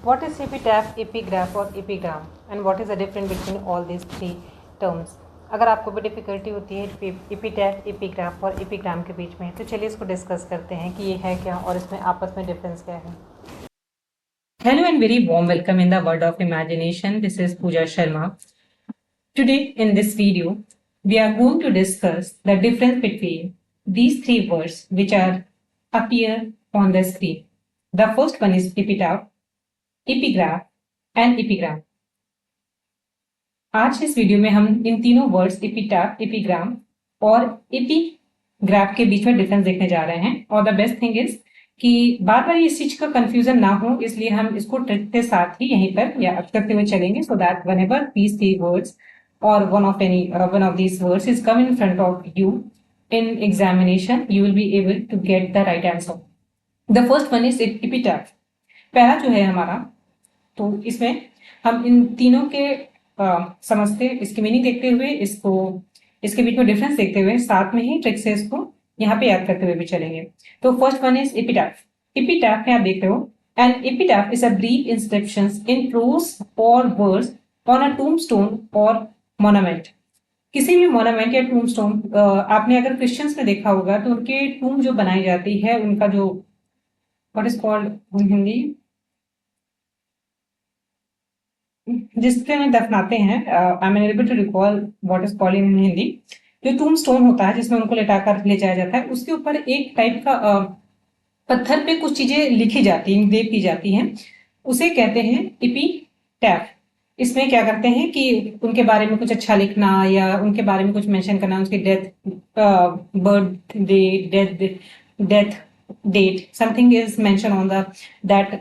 What is epitaph, epigraph और epigram and what is the difference between all these three terms? अगर आपको भी difficulty होती है एपिटैफ, एपिग्राफ और एपिग्राम के बीच में, तो चलिए इसको डिस्कस करते हैं कि ये है क्या और इसमें आपस में डिफरेंस क्या है. Hello and very warm welcome in the world of imagination. This is Pooja Sharma. Today in this video, we are going to discuss the difference between these three words which are appear on the screen. The first one is epitaph, epigraph and epigram. आज इस video में हम इन तीनों words एपिटैफ, epigram और epigraph के बीच में difference देखने जा रहे हैं. और द बेस्ट थिंग इज कि बार बार इस चीज का कंफ्यूजन ना हो, इसलिए हम इसको ट्रिक के साथ ही यहीं पर या अब करते हुए चलेंगे, so that whenever these three words or one of these words is come in front of you in examination, you will be able to get the right answer. The first one is epitaph. पहला जो है हमारा, तो इसमें हम इन तीनों के समझते, इसकी मीनिंग देखते हुए, इसको इसके बीच में डिफरेंस देखते हुए, साथ में ही ट्रिक से इसको यहाँ पे याद करते हुए भी चलेंगे. तो first one is epitaph. Epitaph में आप देख रहे हो, and epitaph is a brief inscriptions in prose or words on a tombstone or monument. किसी भी मोनामेंट या टूमस्टोन, आपने अगर क्रिश्चियंस में देखा होगा तो उनके टूम जो बनाई जाती है, उनका जो what is called in Hindi, जिससे में दफनाते हैं, I am able to recall what is called in Hindi. जो टूमस्टोन होता है जिसमें उनको लेटाकर ले जाया जाता है, उसके ऊपर एक टाइप का पत्थर पे कुछ चीजें लिखी जाती हैं, इंग्रेव की जाती हैं, उसे कहते हैं एपिटैफ. इसमें क्या करते हैं कि उनके बारे में कुछ अच्छा लिखना या उनके बारे में कुछ मेंशन करना, उसकी death, birthday, death date, something is mention on the that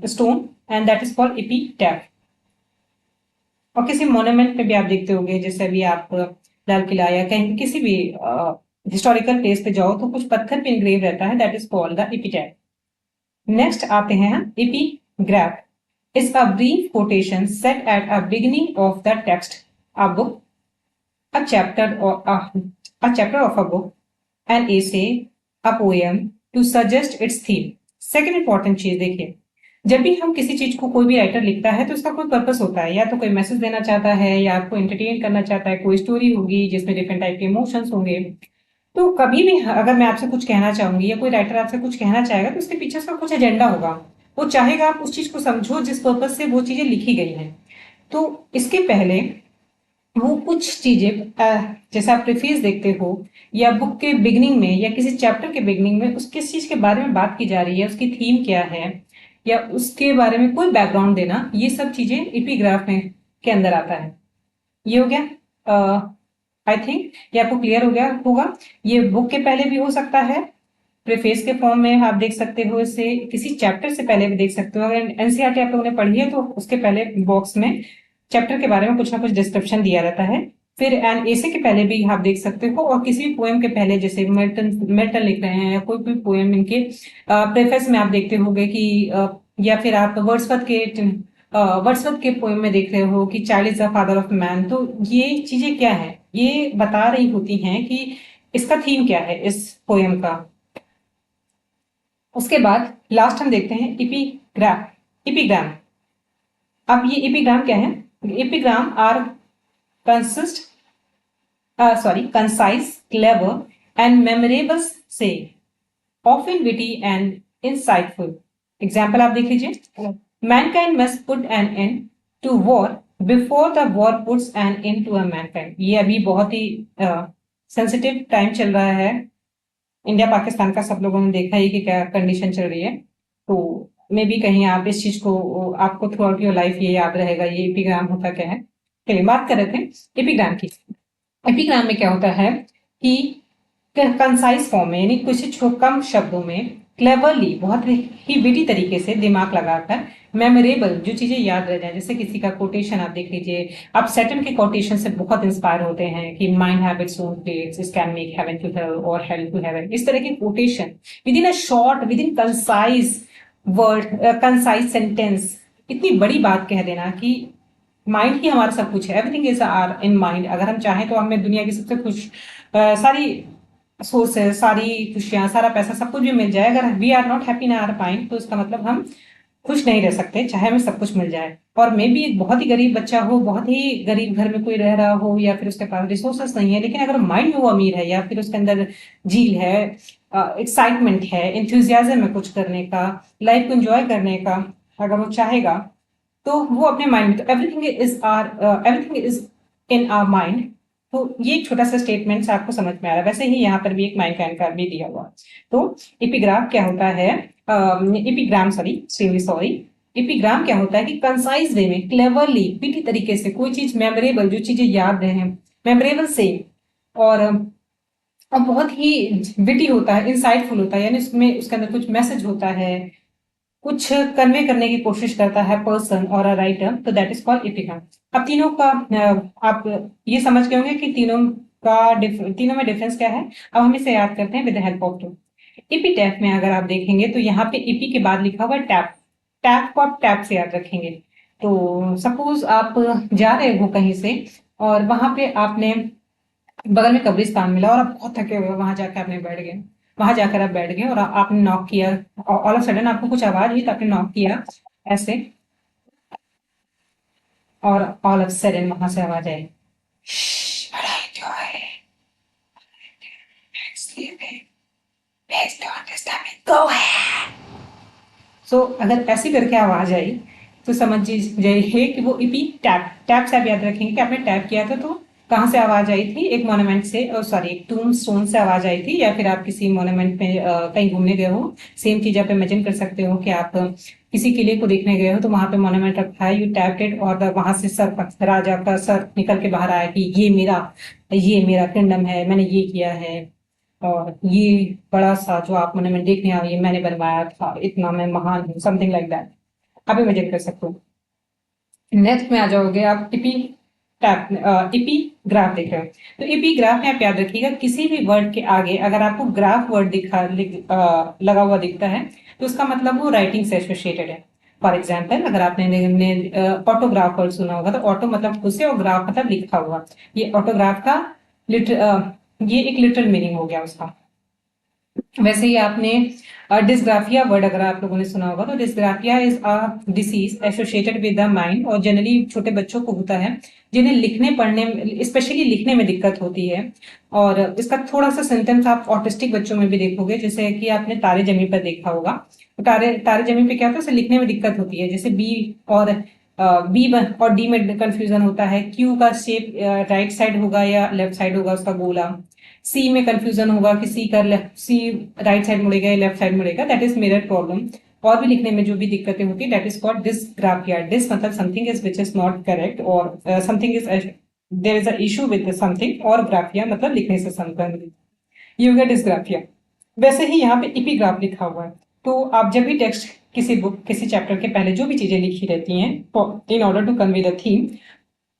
stone and that is called epitaph. और किसी मोन्यूमेंट पे भी आप देखते होंगे, जैसे अभी आप लाल किला या कहीं किसी भी हिस्टोरिकल प्लेस पे जाओ तो कुछ पत्थर पे इंग्रेव रहता है, that is called the epitaph. Next आते हैं हम epigraph. is a brief quotation set at a beginning of the text, a book, a chapter of a book, an essay, a poem to suggest its theme. Second important चीज देखिए, जब भी हम किसी चीज को, कोई भी राइटर लिखता है तो उसका कोई पर्पस होता है, या तो कोई मैसेज देना चाहता है या आपको एंटरटेन करना चाहता है, कोई स्टोरी होगी जिसमें डिफरेंट टाइप के इमोशंस होंगे. तो कभी भी अगर मैं आपसे कुछ कहना चाहूंगी या कोई राइटर आपसे कुछ कहना चाहेगा तो उसके पीछे उसका कुछ एजेंडा होगा. वो चाहेगा आप उस चीज को समझो जिस पर्पस से वो चीजें लिखी गई हैं. तो इसके पहले वो कुछ चीजें, जैसे आप प्रीफेस देखते हो या बुक के बिगनिंग में या किसी चैप्टर के बिगनिंग में उस किस चीज के बारे में बात की जा रही है, उसकी थीम क्या है या उसके बारे में कोई बैकग्राउंड देना, ये सब चीजें एपिग्राफ में के अंदर आता है. ये हो गया. आई थिंक ये आपको क्लियर हो गया होगा. ये बुक के पहले भी हो सकता है, प्रीफेस के फॉर्म में आप देख सकते हो, इसे किसी चैप्टर से पहले भी देख सकते हो. अगर एनसीईआरटी आप लोगों ने पढ़ी है तो उसके पहले बॉक्स में चैप्टर के बारे में कुछ ना कुछ डिस्क्रिप्शन दिया रहता है. फिर एन एसे के पहले भी आप देख सकते हो, और किसी भी पोएम के पहले, जैसे मिल्टन लिख रहे हैं या कोई भी पोएम, इनके प्रेफेस में आप देखते होंगे कि या फिर आप वर्ड्सवर्थ के पोएम में देख रहे हो कि child is the father of man. तो ये चीजें क्या है, ये बता रही होती हैं कि इसका थीम क्या है इस पोएम का. उसके बाद लास्ट हम देखते हैं एपिग्राम. अब ये एपिग्राम क्या है? Epigram are concise, clever and memorable say, often witty and insightful. Example आप देख लीजिए. Mankind must put an end to war before the war puts an end to a mankind. ये अभी बहुत ही सेंसिटिव टाइम चल रहा है. इंडिया पाकिस्तान का सब लोगों ने देखा ही कि क्या कंडीशन चल रही है. तो मे भी कहीं आप इस चीज को, आपको थ्रू आउट योर लाइफ ये याद रहेगा ये एपिग्राम होता क्या है. चलिए बात कर रहे थे एपिग्राम की. एपिग्राम में क्या होता है कि कंसाइज फॉर्म में, यानी कुछ कम शब्दों में, क्लेवरली, बहुत ही विटी तरीके से, दिमाग लगाकर, मेमोरेबल, जो चीजें याद रह जाए. जैसे किसी का कोटेशन आप देख लीजिए, आप सैटर्न के कोटेशन से बहुत इंस्पायर होते हैं कि mind have its own place, it can make heaven to hell और हेल टू हेवन. इस तरह के quotation within a short, within concise word, concise sentence, इतनी बड़ी बात कह देना कि माइंड ही हमारा सब कुछ है. Everything is are in mind. अगर हम चाहें तो हमें दुनिया की सबसे खुश, सारी सोर्सेस, सारी खुशियां, सारा पैसा, सब कुछ भी मिल जाए, अगर we are not happy in our mind, तो इसका मतलब हम खुश नहीं रह सकते चाहे हमें सब कुछ मिल जाए। और मे भी एक बहुत ही गरीब बच्चा हो, बहुत ही गरीब घर में कोई रह रहा हो, या फिर उसके पास रिसोर्सेस नहीं है, लेकिन अगर माइंड में वो अमीर है, या फिर उसके अंदर झील है, एक्साइटमेंट है, इंथुजियाज्म है कुछ करने का, लाइफ को एंजॉय करने का, अगर वो चाहेगा तो वो अपने माइंड में, तो everything is in our mind. तो ये एक छोटा सा स्टेटमेंट से आपको समझ में आ रहा है। वैसे ही यहाँ पर भी एक माइंड का भी दिया हुआ। तो एपिग्राफ क्या होता है, एपिग्राम सॉरी एपिग्राम क्या होता है कि कंसाइज वे में, क्लेवरली, विटी तरीके से कोई चीज मेमोरेबल, जो चीजें याद रहे, मेमोरेबल से, और बहुत ही विटी होता है, इंसाइटफुल होता है, यानी उसमें उसके अंदर कुछ मैसेज होता है, कुछ कन्वे करने की कोशिश करता है पर्सन और अ राइटर, तो दैट इज कॉल्ड एपिग्राम। अब तीनों का आप ये समझ गए होंगे कि तीनों में डिफरेंस क्या है। अब हम इसे याद करते हैं with the help of two. Epitaph में अगर आप देखेंगे तो यहाँ पे एपी के बाद लिखा हुआ है टैप। टैप को आप टैप से याद रखेंगे। तो सपोज आप जा रहे हो कहीं से, और वहां पे आपने बगल में कब्रिस्तान मिला, और आप बहुत थके हुए हो, वहां जाकर आपने बैठ गए, वहां जाकर आप बैठ गए और आपने नॉक किया, ऑल ऑफ सडन आपको कुछ आवाज हुई तो आपने नॉक किया ऐसे, और ऑल ऑफ सडन वहां से आवाज आई, "श्श, बड़ा enjoy, sleeping, please don't disturb me, go ahead." सो अगर ऐसी करके आवाज आई तो समझ जाइए कि वो ईपी टैप टैप से आप याद रखेंगे कि आपने टैप किया था, तो कहाँ से आवाज आई थी, एक मोन्यूमेंट से, सॉरी एक टूम स्टोन से आवाज आई थी, या फिर आप किसी मोन्यूमेंट में कहीं घूमने गए हो। सेम चीज आप इमेजिन कर सकते हो कि आप किसी किले को देखने गए हो, तो वहां पे मोन्यूमेंट रखा है, यू टैप्ड इट, और वहां से राजा का सर निकल के बाहर आया कि ये मेरा किंगडम है, मैंने ये किया है, और ये बड़ा सा जो आप मैंने देखने आ ये मैंने बनवाया था, इतना मैं महान हूँ, समथिंग लाइक दैट। आप इमेजिन कर सकते हो। नेक्स्ट में आ जाओगे आप इपी ग्राफ देख रहे हो। तो इपी ग्राफ में आप याद रखिएगा, किसी भी वर्ड के आगे अगर आपको ग्राफ वर्ड लगा हुआ दिखता है, तो उसका मतलब वो राइटिंग से एसोसिएटेड है। फॉर एग्जाम्पल, अगर आपने ऑटोग्राफ वर्ड सुना होगा, तो ऑटो मतलब खुद से, और ग्राफ मतलब लिखा हुआ। ये ऑटोग्राफ का ये एक लिटरल मीनिंग हो गया उसका। वैसे ही आपने डिस्ग्राफिया वर्ड अगर आप लोगों ने सुना होगा, तो dysgraphia is a disease associated with the mind, और जनरली छोटे बच्चों को होता है जिन्हें लिखने पढ़ने, स्पेशली लिखने में दिक्कत होती है। और इसका थोड़ा सा सिम्टम्स आप ऑटिस्टिक बच्चों में भी देखोगे, जैसे कि आपने तारे जमी पर देखा होगा। तो तारे तारे जमी पे क्या होता है, उसे लिखने में दिक्कत होती है, जैसे और बी और डी में कंफ्यूजन होता है, क्यू का शेप राइट साइड होगा या लेफ्ट साइड होगा उसका गोला, सी में कंफ्यूजन होगा कि सी राइट साइड मुड़ेगा या लेफ्ट साइड मुड़ेगा, दैट इज मिरर प्रॉब्लम। और भी लिखने में जो भी दिक्कतें होती है, that is called dysgraphia. Dis मतलब something is which is not correct, और something is there is a issue with something, और ग्राफिया मतलब लिखने से संबंधित, ये हो गया डिस्ग्राफिया। वैसे ही यहाँ पे इपिग्राफ लिखा हुआ है। तो आप जब भी टेक्स्ट किसी बुक किसी चैप्टर के पहले जो भी चीजें लिखी रहती हैं in order to convey the theme,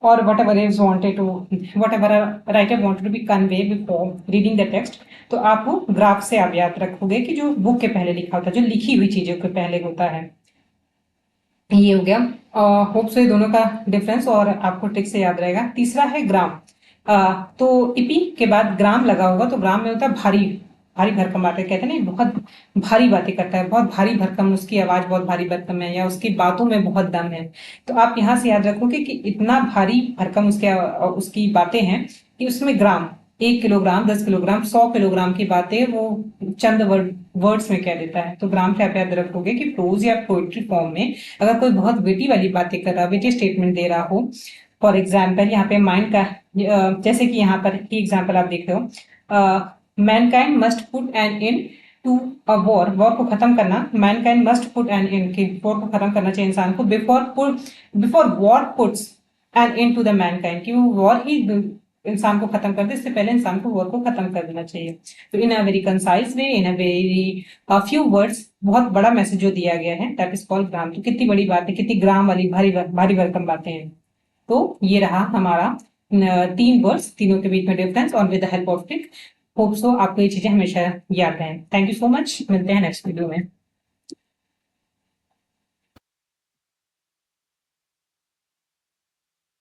or whatever a writer wanted to be convey before reading the text, तो आप वो ग्राफ से आप याद रखोगे कि जो बुक के पहले लिखा होता है, जो लिखी हुई चीजों के पहले होता है। ये हो गया। होप सो ये दोनों का डिफरेंस और आपको ट्रिक से याद रहेगा। तीसरा है ग्राम। तो इपी के बाद ग्राम लगा होगा, तो ग्राम में होता है भारी भारी भरकम बातें, कहते हैं ना, बहुत भारी बातें करता है, बहुत भारी भरकम, उसकी आवाज बहुत भारी भरकम है, या उसकी बातों में बहुत दम है। तो आप यहाँ से याद रखोगे कि इतना भारी भरकम उसकी बातें हैं कि उसमें ग्राम, 1 किलोग्राम, 10 किलोग्राम, 100 किलोग्राम की बातें वो चंद वर्ड्स में कह देता है। तो ग्राम से आप याद रखोगे कि प्रोज या पोइट्री फॉर्म में अगर कोई बहुत विटी वाली बातें कर रहा, विटी स्टेटमेंट दे रहा हो, फॉर एग्जाम्पल यहाँ पे माइंड का, जैसे कि यहाँ पर की एग्जाम्पल आप देख रहे हो, mankind must put an end to a war, war को खत्म करना, mankind must put an end, कि वॉर को खत्म करना चाहिए इंसान को, before war puts an end to the mankind, कि वो वॉर ही इंसान को खत्म कर दे, इससे पहले इंसान को वॉर को खत्म कर देना चाहिए। तो in a very concise way, in a very few words, बहुत बड़ा मैसेज जो दिया गया है, दैट इज कॉल्ड ग्राम। तो कितनी बड़ी बात है, कितनी ग्राम वाली भारी भारी भरकम बातें हैं। तो ये रहा हमारा 3 वर्ड्स, तीनों के बीच में डिफरेंस, और with the help of trick. Hope so आपको ये चीजें हमेशा याद रहें। थैंक यू सो मच, मिलते हैं नेक्स्ट वीडियो में।